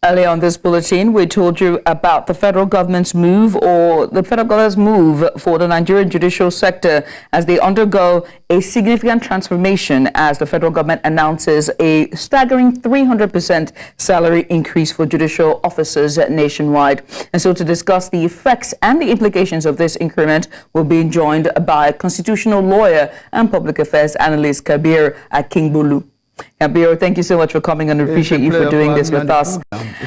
Earlier on this bulletin, we told you about the federal government's move for the Nigerian judicial sector as they undergo a significant transformation as the federal government announces a staggering 300% salary increase for judicial officers nationwide. And so to discuss the effects and the implications of this increment, we're being joined by constitutional lawyer and public affairs analyst Kabir Akingbolu. Kabir, thank you so much for coming and appreciate you for doing this with us.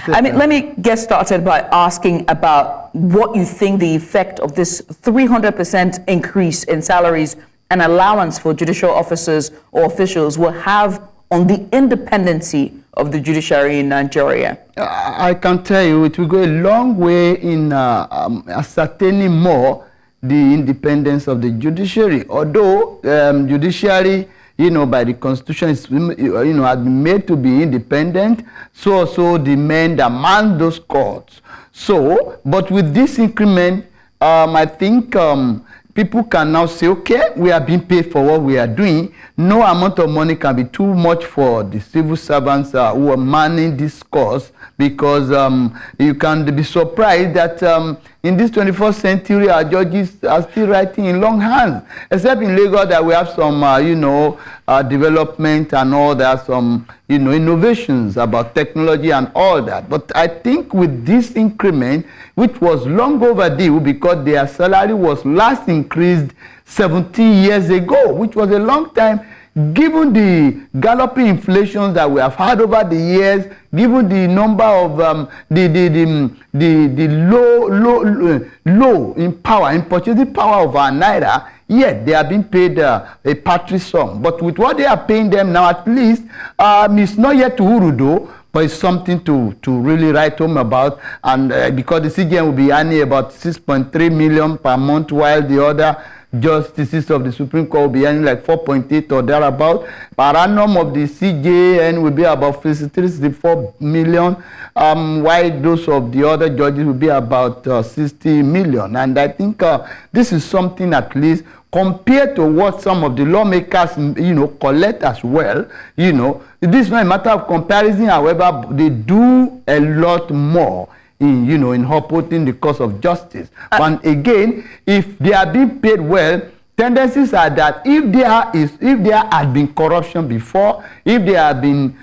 Let me get started by asking about what you think the effect of this 300% increase in salaries and allowance for judicial officers or officials will have on the independency of the judiciary in Nigeria. I can tell you it will go a long way in ascertaining more the independence of the judiciary. Although judiciary, by the constitution, has been made to be independent, so also the men that man those courts. So, but with this increment, I think people can now say, okay, we are being paid for what we are doing. No amount of money can be too much for the civil servants who are manning this course, because you can be surprised that in this 21st century, our judges are still writing in long hands, except in Lagos that we have some, development and all that, some, innovations about technology and all that. But I think with this increment, which was long overdue because their salary was last increased 70 years ago, which was a long time, given the galloping inflation that we have had over the years, given the number of the low in power, in purchasing power of our naira, yet they are being paid a paltry sum. But with what they are paying them now, at least, it's not yet to Urudo, but it's something to really write home about. And because the CJN will be earning about 6.3 million per month, while the other justices of the Supreme Court will be earning like 4.8 or thereabout. Per annum of the CJN will be about 64 million, while those of the other judges will be about 60 million. And I think this is something, at least compared to what some of the lawmakers, collect as well. This is not a matter of comparison. However, they do a lot more in upholding the cause of justice. And again, if they are being paid well, tendencies are that if there had been corruption before, if there had been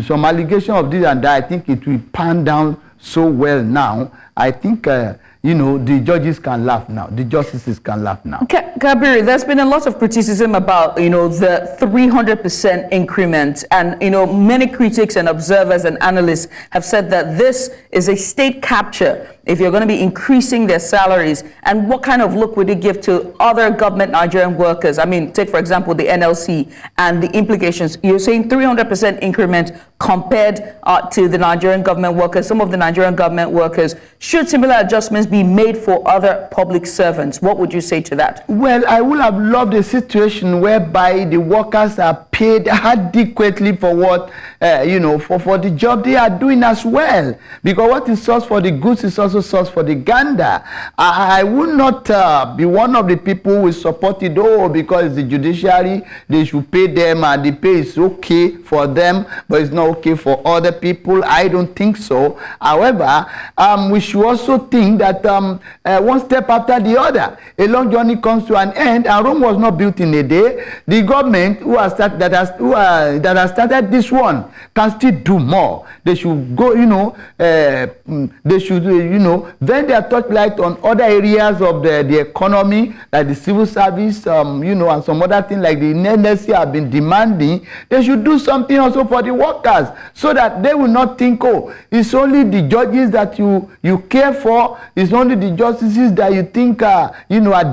some allegation of this and that, I think it will pan down so well now. I think the judges can laugh now. The justices can laugh now. Kabir, there's been a lot of criticism about, the 300% increment. And, many critics and observers and analysts have said that this is a state capture if you're going to be increasing their salaries. And what kind of look would it give to other government Nigerian workers? Take, for example, the NLC and the implications. You're saying 300% increment compared to the Nigerian government workers. Some of the Nigerian government workers, should similar adjustments be made for other public servants? What would you say to that? Well, I would have loved a situation whereby the workers are paid adequately for what, for the job they are doing as well. Because what is source for the goods is also source for the gander. I would not be one of the people who will support it, because it's the judiciary, they should pay them, and the pay is okay for them, but it's not okay for other people. I don't think so. However, we should also think that one step after the other, a long journey comes to an end, and Rome was not built in a day. The government that has started this one can still do more. They should go, they should, vent their touchlight on other areas of the economy, like the civil service, and some other things like the NLC have been demanding. They should do something also for the workers, so that they will not think, it's only the judges that you care for, it's only the justices that you think are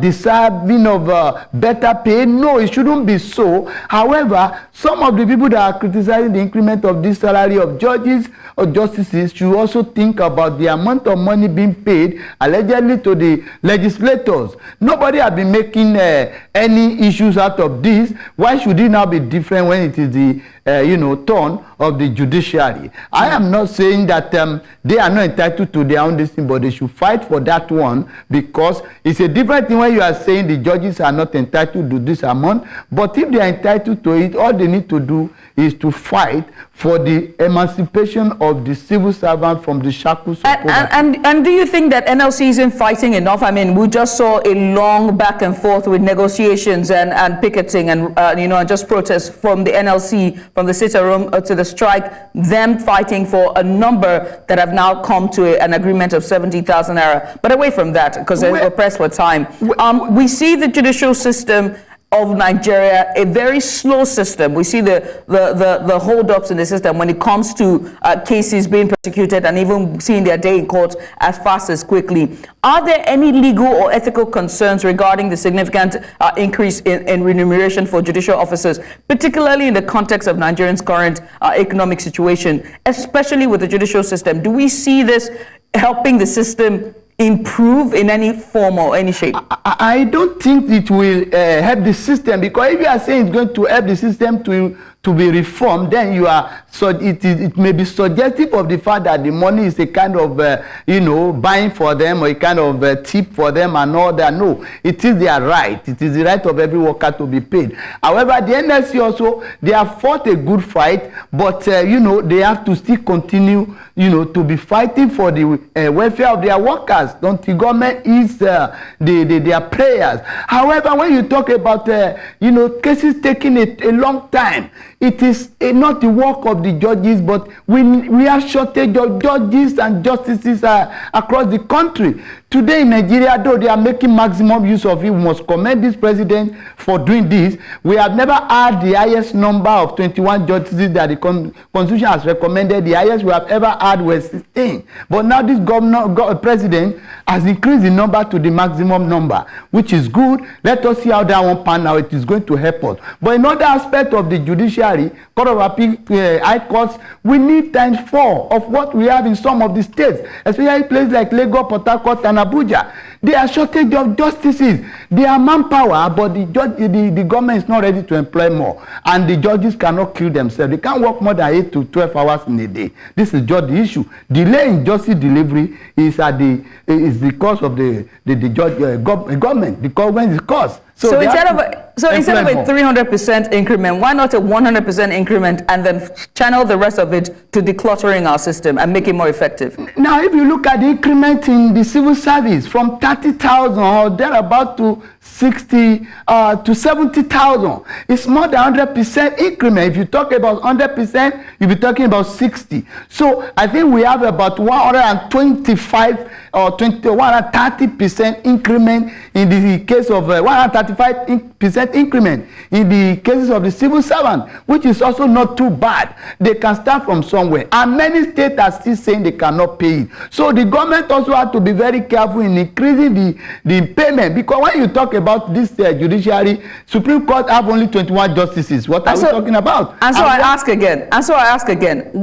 deserving of better pay. No, it shouldn't be so. However, some of the people that are criticizing the increment of this salary of judges or justices should also think about the amount of money being paid allegedly to the legislators. Nobody has been making any issues out of this. Why should it now be different when it is the turn of the judiciary? I am not saying that they are not entitled to their own thing, but they should fight for that one, because it's a different thing when you are saying the judges are not entitled to this amount. But if they are entitled to it, all they need to do is to fight for the emancipation of the civil servant from the shackles of poverty. And do you think that NLC isn't fighting enough? I mean, we just saw a long back and forth with negotiations and picketing and just protests from the NLC, from the sit-at-home to the strike, them fighting for a number that have now come to an agreement of 70,000 naira. But away from that, because we're pressed for time, we see the judicial system of Nigeria, a very slow system. We see the hold-ups in the system when it comes to cases being prosecuted and even seeing their day in court as fast as quickly. Are there any legal or ethical concerns regarding the significant increase in remuneration for judicial officers, particularly in the context of Nigerians' current economic situation, especially with the judicial system? Do we see this helping the system improve in any form or any shape? I don't think it will help the system, because if you are saying it's going to help the system to be reformed, then you are, so it may be suggestive of the fact that the money is a kind of buying for them, or a kind of tip for them and all that. No, it is their right. It is the right of every worker to be paid. However, the NLC also, they have fought a good fight, but they have to still continue to be fighting for the welfare of their workers. Don't the government is their prayers. However, when you talk about cases taking a long time, it is not the work of the judges, but we have shortage of judges and justices across the country. Today in Nigeria, though they are making maximum use of it, we must commend this president for doing this. We have never had the highest number of 21 justices that the Constitution has recommended. The highest we have ever had was 16. But now this president has increased the number to the maximum number, which is good. Let us see how that one pan out. It is going to help us. But in other aspect of the judiciary, Court of Appeal, high courts, we need _4 of what we have in some of the states, especially places like Lagos, Port Harcourt, and Abuja. There are shortage of justices. There are manpower, but the government is not ready to employ more, and the judges cannot kill themselves. They can't work more than 8 to 12 hours in a day. This is just the issue. Delay in justice delivery is the cause of the government. The government is cause. So instead of a 300% increment, why not a 100% increment, and then channel the rest of it to decluttering our system and make it more effective? Now, if you look at the increment in the civil service from 30,000 or thereabout to 60 to 70,000, it's more than 100% increment. If you talk about 100%, you'll be talking about 60. So I think we have about 125 or 130% increment in the case of 135% increment in the cases of the civil servant, which is also not too bad. They can start from somewhere, and many states are still saying they cannot pay it. So the government also has to be very careful in increasing the payment, because when you talk about this judiciary, Supreme Court have only 21 justices. What are we talking about? And so I ask again,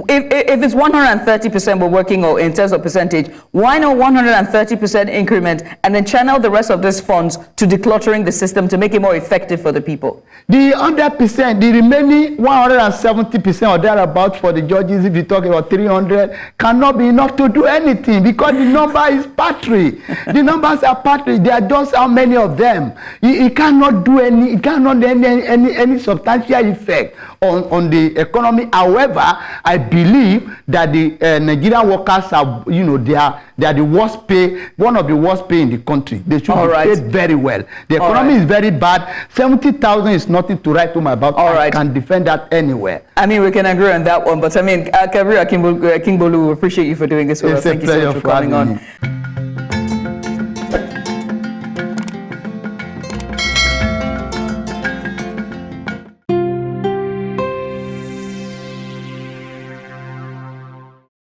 if it's 130% we're working on in terms of percentage, why not 130% increment and then channel the rest of these funds to decluttering the system to make it more effective for the people? The 100%, the remaining 170% or thereabout for the judges, if you talk about 300, cannot be enough to do anything, because the number is paltry. The numbers are paltry. There are just how many of them. It cannot do any substantial effect on the economy. However, I believe that the Nigerian workers are, they are the worst pay, one of the worst pay in the country. They should be paid very well. The economy is very bad. 70,000 is nothing to write home about. I can defend that anywhere. I mean, we can agree on that one. But I mean, Kabir Akingbolu, we appreciate you for doing this with us. Thank you so much for coming on.